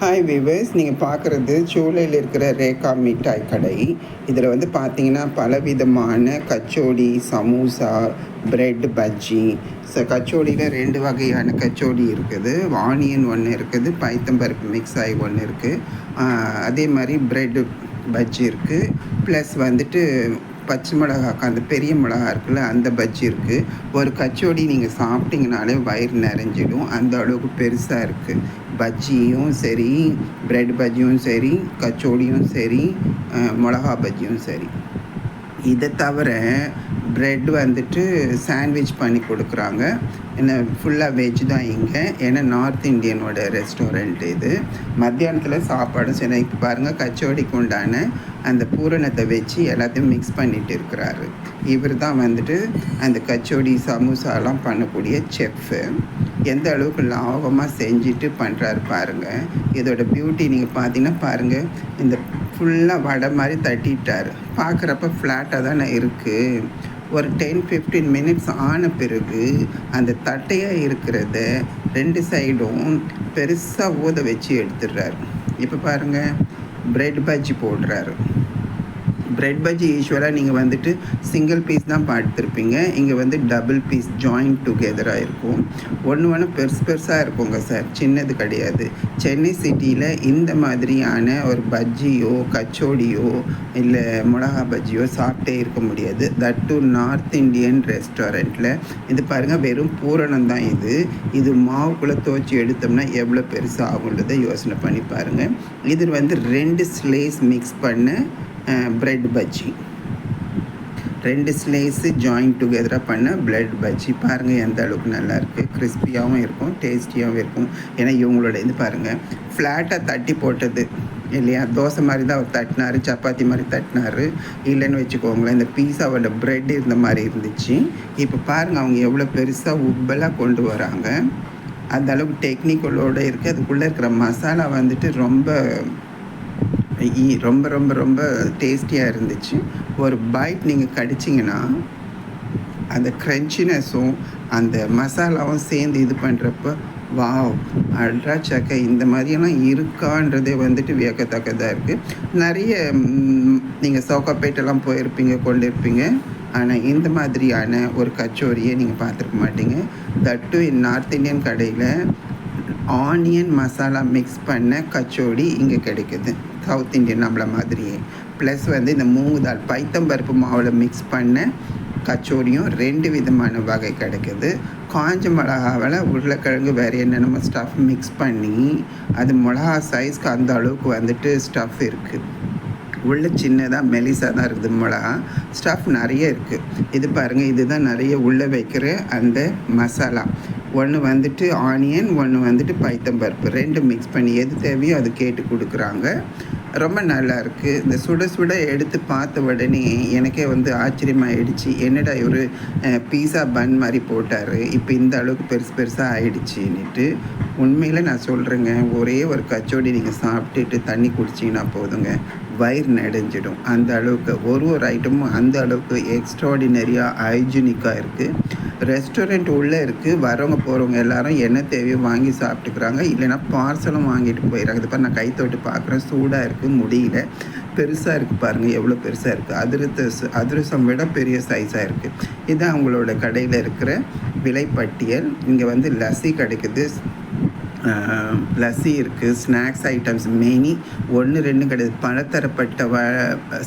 Hi viewers, நீங்கள் பார்க்குறது சூளையில் இருக்கிற ரேகா மிட்டாய் கடை. இதில் வந்து பார்த்தீங்கன்னா பலவிதமான கச்சோடி, சமோசா, பிரெட் பஜ்ஜி. கச்சோடியில் 2 வகையான கச்சோடி இருக்குது. ஆனியன் ஒன்று இருக்குது, பைத்தம்பருப்பு மிக்ஸ் ஆகி ஒன்று இருக்குது. அதே மாதிரி பிரெட் பஜ்ஜி இருக்குது. ப்ளஸ் வந்துட்டு பச்சை மிளகாக்கு அந்த பெரிய மிளகா இருக்குல்ல, அந்த பஜ்ஜி இருக்குது. ஒரு கச்சோடி நீங்கள் சாப்பிட்டிங்கனாலே வயிறு நிறைஞ்சிடும், அந்த அளவுக்கு பெருசாக இருக்குது. பஜ்ஜியும் சரி, பிரெட் பஜ்ஜியும் சரி, கச்சோடியும் சரி, மிளகா பஜ்ஜியும் சரி. இதை தவிர ப்ரெட் வந்துட்டு சாண்ட்விச் பண்ணி கொடுக்குறாங்க. என்ன ஃபுல்லாக வெஜ் தான் இங்கே, ஏன்னா நார்த் இந்தியனோட ரெஸ்டாரண்ட் இது. மத்தியானத்தில் சாப்பாடும் சரி. இப்போ பாருங்கள், கச்சோடிக்கு உண்டான அந்த பூரணத்தை வச்சு எல்லாத்தையும் மிக்ஸ் பண்ணிகிட்டு இருக்கிறாரு. இவர் தான் வந்துட்டு அந்த கச்சோடி சமோசாலாம் பண்ணக்கூடிய செஃப்பு. எந்த அளவுக்கு லாபமாக செஞ்சுட்டு பண்ணுறாரு பாருங்கள். இதோட பியூட்டி நீங்கள் பார்த்தீங்கன்னா பாருங்கள், இந்த ஃபுல்லாக வடை மாதிரி தட்டிட்டார். பார்க்குறப்ப ஃப்ளாட்டாக தானே இருக்குது. ஒரு 10-15 மினிட்ஸ் ஆன பிறகு அந்த தட்டையாக இருக்கிறத 2 சைடும் பெருசாக ஊத வச்சு எடுத்துடுறாரு. இப்போ பாருங்கள், பிரெட் பஜ்ஜி போடுறாரு. பிரெட் பஜ்ஜி யூஸ்வலாக நீங்கள் வந்துட்டு சிங்கிள் பீஸ் தான் பார்த்துருப்பீங்க. இங்கே வந்து டபுள் பீஸ் ஜாயிண்ட் டுகெதராக இருக்கும். ஒன்று பெருசாக இருக்குங்க சார், சின்னது கிடையாது. சென்னை சிட்டியில் இந்த மாதிரியான ஒரு பஜ்ஜியோ கச்சோடியோ இல்லை மிளகா பஜ்ஜியோ சாப்பிட்டே இருக்க முடியாது. தட் டு நார்த் இந்தியன் ரெஸ்டாரண்ட்டில். இது பாருங்கள், வெறும் பூரணம் தான் இது. இது மாவுக்குள்ளே துவச்சி எடுத்தோம்னா எவ்வளோ பெருசாக ஆகுன்றதை யோசனை பண்ணி பாருங்கள். இது வந்து 2 ஸ்லைஸ் மிக்ஸ் பண்ண பிரெட் பஜ்ஜி, 2 ஸ்லைஸு ஜாயிண்ட் டுகெதராக பண்ண பிரெட் பஜ்ஜி. பாருங்கள் எந்த அளவுக்கு நல்லாயிருக்கு. கிறிஸ்பியாகவும் இருக்கும், டேஸ்டியாகவும் இருக்கும். ஏன்னா இவங்களோட இது பாருங்கள், ஃப்ளாட்டாக தட்டி போட்டது இல்லையா. தோசை மாதிரி தான் அவர் தட்டினார், சப்பாத்தி மாதிரி தட்டினார். இல்லைன்னு வச்சுக்கோங்களேன், இந்த பீஸாவோட ப்ரெட் இருந்த மாதிரி இருந்துச்சு. இப்போ பாருங்கள், அவங்க எவ்வளோ பெருசாக உப்பெல்லாம் கொண்டு வராங்க. அந்த அளவுக்கு டெக்னிக்கலோடு இருக்குது. அதுக்குள்ளே இருக்கிற மசாலா வந்துட்டு ரொம்ப ரொம்ப ரொம்ப ரொம்ப டேஸ்டியாக இருந்துச்சு. ஒரு பைட் நீங்கள் கடிச்சிங்கன்னா அந்த க்ரன்ச்சினஸும் அந்த மசாலாவும் சேர்ந்து இது பண்ணுறப்ப வாவ், அல்ட்ரா சக்கை இந்த மாதிரியெல்லாம் இருக்கான்றதே வந்துட்டு வியக்கத்தக்கதாக இருக்குது. நிறைய நீங்கள் சவுக்காப்பேட்டெல்லாம் போயிருப்பீங்க, கொண்டு இருப்பீங்க. ஆனால் இந்த மாதிரியான ஒரு கச்சோரியை நீங்கள் பார்த்துருக்க மாட்டீங்க. தட்டு நார்த் இந்தியன் கடையில் ஆனியன் மசாலா மிக்ஸ் பண்ண கச்சோடி இங்கே கிடைக்குது, சவுத் இந்தியன் நம்மள மாதிரியே. ப்ளஸ் வந்து இந்த மூங்கு தால் பைத்தம்பருப்பு மாவில் மிக்ஸ் பண்ண கச்சோடியும் 2 விதமான வகை கிடைக்குது. காஞ்ச மிளகாவில் உருளைக்கிழங்கு வேறு என்னென்னமோ ஸ்டஃப் மிக்ஸ் பண்ணி, அது மிளகா சைஸ்க்கு அந்த அளவுக்கு வந்துட்டு ஸ்டஃப் இருக்குது. உள்ள சின்னதாக மெலிசாக தான் இருக்குது மிளகா. ஸ்டஃப் நிறைய இருக்குது. இது பாருங்கள், இதுதான் நிறைய உள்ளே வைக்கிற அந்த மசாலா. ஒன்று வந்துட்டு ஆனியன், ஒன்று வந்துட்டு பைத்தம்பருப்பு, 2 மிக்ஸ் பண்ணி எது தேவையோ அது கேட்டு கொடுக்குறாங்க. ரொம்ப நல்லாயிருக்கு. இந்த சுட சுட எடுத்து பார்த்த உடனே எனக்கே வந்து ஆச்சரியமாகிடுச்சு. என்னடா ஒரு பீஸா பன் மாதிரி போட்டார், இப்போ இந்த அளவுக்கு பெருசாக ஆகிடுச்சின்னுட்டு. உண்மையில் நான் சொல்கிறேங்க, ஒரே ஒரு கச்சோடி நீங்கள் சாப்பிட்டுட்டு தண்ணி குடிச்சிங்கன்னா போதுங்க, வயிறு நடைஞ்சிடும். அந்த அளவுக்கு ஒரு ஐட்டமும் அந்த அளவுக்கு எக்ஸ்ட்ராடினரியாக ஹைஜீனிக்காக இருக்குது. ரெஸ்டாரண்ட் உள்ளே இருக்குது. வரவங்க போகிறவங்க எல்லாரும் என்ன தேவையோ வாங்கி சாப்பிட்டுக்கிறாங்க, இல்லைனா பார்சலும் வாங்கிட்டு போயிடறாங்க. இது பாரு, நான் கை தொட்டு பார்க்குறேன், சூடாக இருக்குது, முடியல. பெருசாக இருக்குது பாருங்கள், எவ்வளோ பெருசாக இருக்குது. அதிரசம் விட பெரிய சைஸாக இருக்குது. இதுதான் அவங்களோட கடையில் இருக்கிற விலைப்பட்டியல். இங்கே வந்து லஸ்ஸி கிடைக்குது, லஸ்ஸி இருக்குது, ஸ்நாக்ஸ் ஐட்டம்ஸ் மெனி 1-2 கிடையாது, பலதரப்பட்ட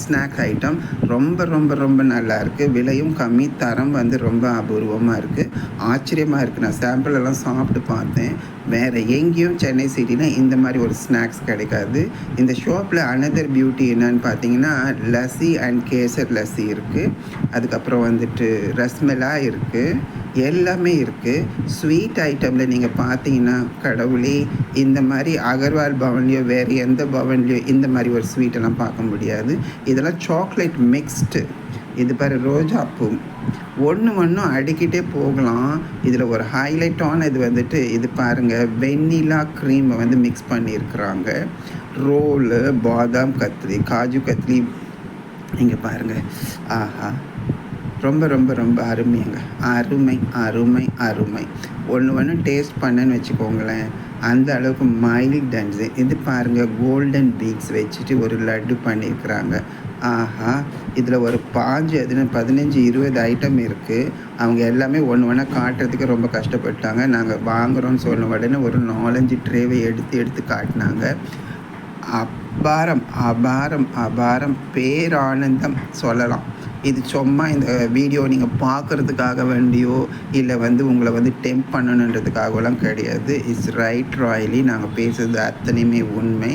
ஸ்நாக் ஐட்டம். ரொம்ப ரொம்ப ரொம்ப நல்லாயிருக்கு. விலையும் கம்மி, தரம் வந்து ரொம்ப அபூர்வமாக இருக்குது. ஆச்சரியமாக இருக்குது. நான் சாம்பிள் எல்லாம் சாப்பிட்டு பார்த்தேன். வேறு எங்கேயும் சென்னை சிட்டியில் இந்த மாதிரி ஒரு ஸ்நாக்ஸ் கிடைக்காது. இந்த ஷாப்பில் அனதர் பியூட்டி என்னன்னு பார்த்தீங்கன்னா, லஸ்ஸி அண்ட் கேசர் லஸ்ஸி இருக்குது. அதுக்கப்புறம் வந்துட்டு ரஸ்மலா இருக்குது, எல்லாமே இருக்குது. ஸ்வீட் ஐட்டமில் நீங்கள் பார்த்தீங்கன்னா, கடவுளே, இந்த மாதிரி அகர்வால் பவன்லையோ வேறு எந்த பவன்லையோ இந்த மாதிரி ஒரு ஸ்வீட்டெல்லாம் பார்க்க முடியாது. இதெல்லாம் சாக்லேட் மிக்ஸ்டு. இது பாரு, ரோஜாப்பூ. ஒன்றும் அடிக்கிட்டே போகலாம். இதில் ஒரு ஹைலைட்டான இது வந்துட்டு, இது பாருங்கள், வெண்ணிலா க்ரீமை வந்து மிக்ஸ் பண்ணியிருக்கிறாங்க. ரோலு, பாதாம் கத்லி, காஜு கத்லி. இங்கே பாருங்கள், ஆஹா, ரொம்ப ரொம்ப ரொம்ப அருமைங்க. அருமை அருமை அருமை. ஒன்று டேஸ்ட் பண்ணேன்னு வச்சுக்கோங்களேன், அந்த அளவுக்கு மைல்டன்ஸு. இது பாருங்கள், கோல்டன் பீட்ஸ் வச்சுட்டு ஒரு லட்டு பண்ணியிருக்கிறாங்க. ஆஹா! இதில் ஒரு 15 20 ஐட்டம் இருக்குது. அவங்க எல்லாமே ஒன்று காட்டுறதுக்கு ரொம்ப கஷ்டப்பட்டாங்க. நாங்கள் வாங்குகிறோன்னு சொன்ன உடனே ஒரு 4 5 ட்ரேவை எடுத்து காட்டினாங்க. அபாரம் அபாரம் அபாரம், பேரானந்தம் சொல்லலாம். இது சும்மா இந்த வீடியோ நீங்கள் பார்க்குறதுக்காக வேண்டியோ இல்லை உங்களை டெம்ப் பண்ணணுன்றதுக்காகலாம் கிடையாது. It's right royally. நாங்கள் பேசுகிறது அத்தனையுமே உண்மை.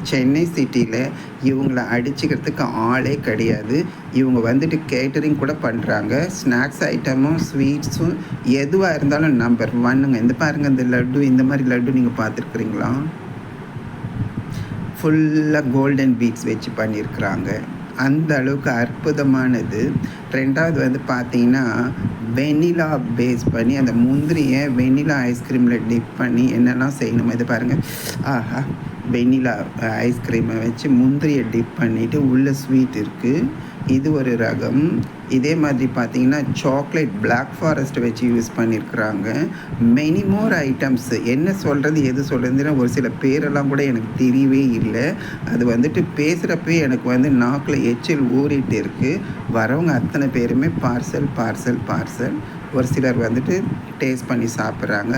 சென்னை சிட்டியில் இவங்கள அடிச்சுக்கிறதுக்கு ஆளே கிடையாது. இவங்க கேட்டரிங் கூட பண்ணுறாங்க. ஸ்நாக்ஸ் ஐட்டமும் ஸ்வீட்ஸும் எதுவாக இருந்தாலும் நம்பர் 1ங்க. இந்த பாருங்கள், இந்த லட்டு, இந்த மாதிரி லட்டு நீங்கள் பார்த்துருக்குறீங்களா? ஃபுல்லாக கோல்டன் பீட்ஸ் வச்சு பண்ணியிருக்கிறாங்க. அந்த அளவுக்கு அற்புதமானது. 2வது பார்த்தீங்கன்னா, வெனிலா பேஸ் பண்ணி அந்த முந்திரியை வெனிலா ஐஸ்கிரீமில் டிப் பண்ணி என்னெல்லாம் செய்யணுமோ இது பாருங்கள். ஆஹா! வெனிலா ஐஸ்கிரீமை வச்சு முந்திரியை டிப் பண்ணிவிட்டு உள்ளே ஸ்வீட் இருக்குது. இது ஒரு ரகம். இதே மாதிரி பார்த்தீங்கன்னா, சாக்லேட் பிளாக் ஃபாரஸ்ட் வச்சு யூஸ் பண்ணியிருக்கிறாங்க. Many more items. என்ன சொல்கிறது எது சொல்கிறதுன்னா ஒரு சில பேரெல்லாம் கூட எனக்கு தெரியவே இல்லை. அது பேசுகிறப்பே எனக்கு நாக்கில் எச்சில் ஊறிட்டு இருக்குது. வரவங்க அத்தனை பேருமே பார்சல் பார்சல் பார்சல். ஒரு சிலர் டேஸ்ட் பண்ணி சாப்பிட்றாங்க.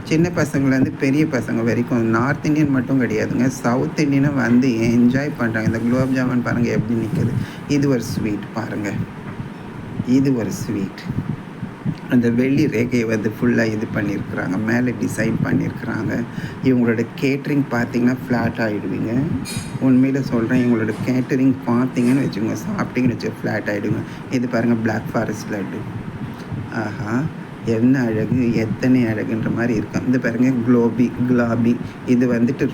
சின்ன பசங்கள்லேருந்து பெரிய பசங்க வரைக்கும். நார்த் இந்தியன் மட்டும் கிடையாதுங்க, சவுத் இந்தியனும் என்ஜாய் பண்ணுறாங்க. இந்த குலோப் ஜாமுன் பாருங்கள் எப்படி நிற்குது. இது ஒரு ஸ்வீட் பாருங்கள், இது ஒரு ஸ்வீட். அந்த வெள்ளி ரேகையை ஃபுல்லாக இது பண்ணியிருக்கிறாங்க, மேலே டிசைன் பண்ணியிருக்கிறாங்க. இவங்களோட கேட்ரிங் பார்த்தீங்கன்னா ஃப்ளாட் ஆகிடுவீங்க. உண்மையில் சொல்கிறேன், இவங்களோட கேட்ரிங் பார்த்தீங்கன்னு வச்சுக்கோங்க, சாப்பிட்டீங்கன்னு வச்சுக்கோங்க, ஃப்ளாட் ஆகிடுங்க. இது பாருங்கள், பிளாக் ஃபாரஸ்ட் லட்டு. ஆஹா! என்ன அழகு, எத்தனை அழகுன்ற மாதிரி இருக்கும். இந்த பாருங்கள், குலாபி. இது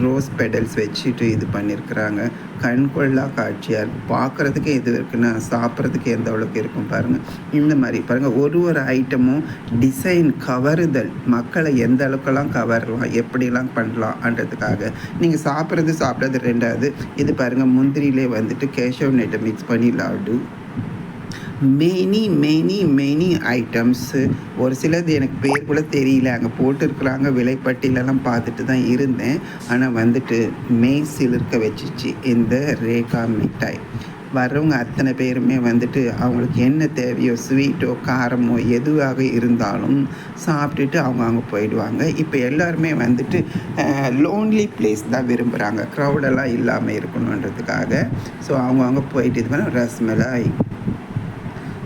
ரோஸ் பெடல்ஸ் வச்சுட்டு இது பண்ணியிருக்கிறாங்க. கண்கொள்ளா காட்சியாக இருக்குது. பார்க்குறதுக்கு எது இருக்குன்னா சாப்பிட்றதுக்கு எந்த அளவுக்கு இருக்கும் பாருங்கள். இந்த மாதிரி பாருங்கள், ஒரு ஐட்டமும் டிசைன் கவருதல், மக்களை எந்த அளவுக்கெல்லாம் கவரலாம், எப்படிலாம் பண்ணலாம்ன்றதுக்காக. நீங்கள் சாப்பிட்றது 2வது. இது பாருங்கள், முந்திரியிலே கேஷவ் நெட்டை மிக்ஸ் பண்ணி லாடு. Many items. ஒரு சிலது எனக்கு பேர் கூட தெரியல, அங்கே போட்டுருக்குறாங்க. விலைப்பட்டியலெல்லாம் பார்த்துட்டு தான் இருந்தேன். ஆனால் மெய்சில் இருக்க வச்சிச்சு இந்த ரேகா மிட்டாய். வர்றவங்க அத்தனை பேருமே அவங்களுக்கு என்ன தேவையோ, ஸ்வீட்டோ காரமோ எதுவாக இருந்தாலும் சாப்பிட்டுட்டு அவங்க போயிடுவாங்க. இப்போ எல்லாருமே லோன்லி பிளேஸ் தான் விரும்புகிறாங்க, க்ரௌடெல்லாம் இல்லாமல் இருக்கணுன்றதுக்காக. ஸோ அவங்க போயிட்டு இது பண்ண ரஸ்மலாய்.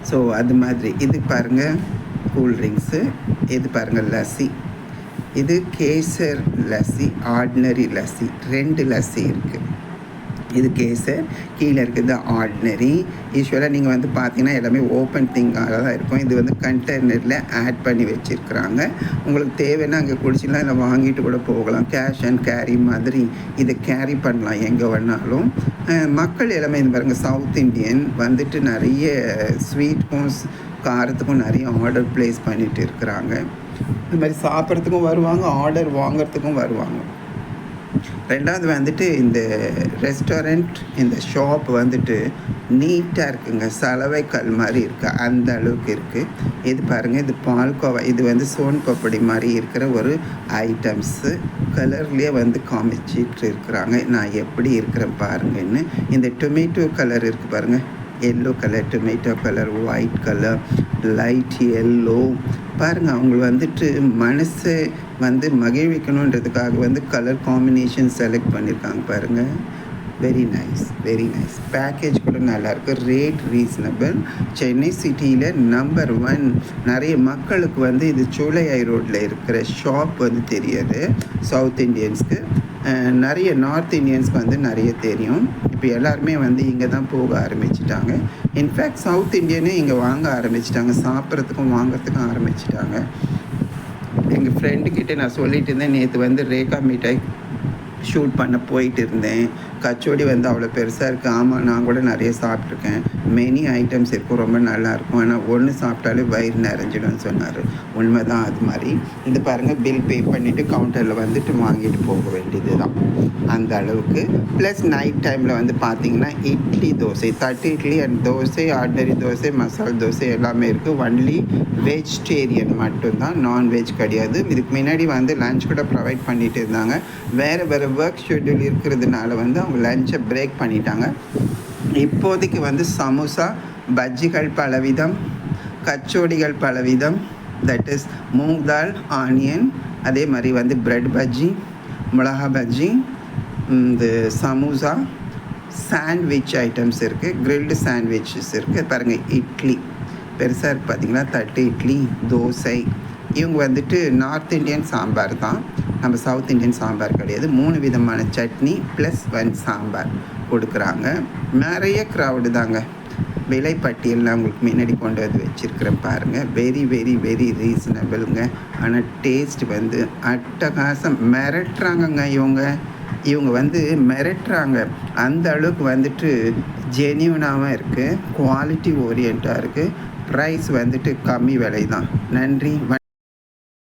ஸோ அது மாதிரி. இது பாருங்கள், கூல்ட்ரிங்க்ஸு. இது பாருங்கள், லஸ்ஸி. இது கேசர் லஸ்ஸி, ஆர்டினரி லஸ்ஸி. 2 லஸ்ஸி இருக்குது. இது கேசர், கீழே இருக்குது ஆர்டினரி. யூஸ்வலாக நீங்கள் பார்த்தீங்கன்னா எல்லாமே ஓப்பன் திங்காக தான் இருக்கும். இது கண்டெய்னரில் ஆட் பண்ணி வச்சுருக்குறாங்க. உங்களுக்கு தேவைன்னா அங்கே குடிச்சிடலாம், இல்லை வாங்கிட்டு கூட போகலாம். கேஷ் அண்ட் கேரி மாதிரி இதை கேரி பண்ணலாம் எங்கே வேணாலும். மக்கள் எல்லாமே இது பாருங்கள், சவுத் இண்டியன் நிறைய ஸ்வீட்டுக்கும் காரத்துக்கும் நிறைய ஆர்டர் ப்ளேஸ் பண்ணிகிட்டு இருக்கிறாங்க. இந்த மாதிரி சாப்பிட்றதுக்கும் வருவாங்க, ஆர்டர் வாங்கிறதுக்கும் வருவாங்க. 2வது இந்த ரெஸ்டாரண்ட், இந்த ஷாப் நீட்டாக இருக்குங்க. சலவை கல் மாதிரி இருக்குது, அந்த அளவுக்கு இருக்குது. இது பாருங்கள், இது பால்கோவா. இது சோன் பப்படி மாதிரி இருக்கிற ஒரு ஐட்டம்ஸு. கலர்லேயே காமிச்சிட்டு இருக்கிறாங்க. நான் எப்படி இருக்கிறேன் பாருங்கன்னு. இந்த டொமேட்டோ கலர் இருக்குது பாருங்கள், yellow colour, tomato colour, white colour, light yellow. பாருங்கள், அவங்க மனசை மகிழ்விக்கணுன்றதுக்காக கலர் காம்பினேஷன் செலக்ட் பண்ணியிருக்காங்க பாருங்கள். Very nice, very nice. Package கூட நல்லாயிருக்கு. Rate reasonable. சென்னை சிட்டியில் நம்பர் 1. நிறைய மக்களுக்கு இது சோலையாய் ரோட்டில் இருக்கிற ஷாப் தெரியாது சவுத் இண்டியன்ஸ்க்கு. நிறைய நார்த் இண்டியன்ஸ்க்கு நிறைய தெரியும். இப்போ எல்லாருமே இங்கே தான் போக ஆரம்பிச்சிட்டாங்க. இன்ஃபேக்ட் சவுத் இண்டியனே இங்கே வாங்க ஆரம்பிச்சிட்டாங்க, சாப்பிட்றதுக்கும் வாங்கிறதுக்கும் ஆரம்பிச்சிட்டாங்க. எங்கள் ஃப்ரெண்டுக்கிட்ட நான் சொல்லிட்டு இருந்தேன், நேற்று ரேகா மிட்டாய் ஷூட் பண்ண போயிட்டு இருந்தேன். கச்சோடி வந்து அவ்வளோ பெருசாக இருக்குது. ஆமாம், நான் கூட நிறைய சாப்பிட்ருக்கேன். மெனி ஐட்டம்ஸ் இருக்கும், ரொம்ப நல்லாயிருக்கும். ஆனால் ஒன்று சாப்பிட்டாலே வயிறு நிறைஞ்சிடும்னு சொன்னார். உண்மை தான். அது மாதிரி இது பாருங்கள், பில் பே பண்ணிவிட்டு கவுண்டரில் வந்துட்டு வாங்கிட்டு போக வேண்டியது தான் அந்த அளவுக்கு. ப்ளஸ் நைட் டைமில் வந்து பார்த்திங்கன்னா இட்லி தோசை, தட்டு இட்லி அண்ட் தோசை, ஆர்டினரி தோசை, மசால் தோசை எல்லாமே இருக்குது. ஒன்லி வெஜிடேரியன் மட்டும்தான், நான்வெஜ் கிடையாது. இதுக்கு முன்னாடி வந்து லஞ்ச் கூட ப்ரொவைட் பண்ணிகிட்டு இருந்தாங்க. வேறு ஒர்க் ஷெட்யூல் இருக்கிறதுனால வந்து அவங்க லஞ்சை பிரேக் பண்ணிட்டாங்க. இப்போதைக்கு வந்து சமோசா, பஜ்ஜிகள் பலவிதம், கச்சோடிகள் பலவிதம், that is moong dal, onion, அதே மாதிரி வந்து பிரெட் பஜ்ஜி, மிளகா பஜ்ஜி, இந்த சமோசா, சாண்ட்விச் ஐட்டம்ஸ் இருக்குது, கிரில்டு சாண்ட்விச்சஸ் இருக்குது. பாருங்கள், இட்லி பெருசாக இருக்குது பார்த்திங்களா, தட்டு இட்லி, தோசை. இவங்க வந்துட்டு நார்த் இண்டியன் சாம்பார் தான், நம்ம சவுத் இண்டியன் சாம்பார் கிடையாது. 3 விதமான சட்னி ப்ளஸ் 1 சாம்பார் கொடுக்குறாங்க. நிறைய க்ரௌடு தாங்க. விலைப்பட்டியலில் உங்களுக்கு முன்னாடி கொண்டு வந்து வச்சுருக்கிறேன் பாருங்கள். வெரி வெரி வெரி ரீசனபிளுங்க. ஆனால் டேஸ்ட் வந்து அட்டகாசம். மிரட்டுறாங்கங்க இவங்க வந்து மிரட்டுறாங்க. அந்த அளவுக்கு வந்துட்டு ஜென்யூனாகவும் இருக்குது, குவாலிட்டி ஓரியண்ட்டாக இருக்குது. ப்ரைஸ் வந்துட்டு கம்மி விலை தான். நன்றி.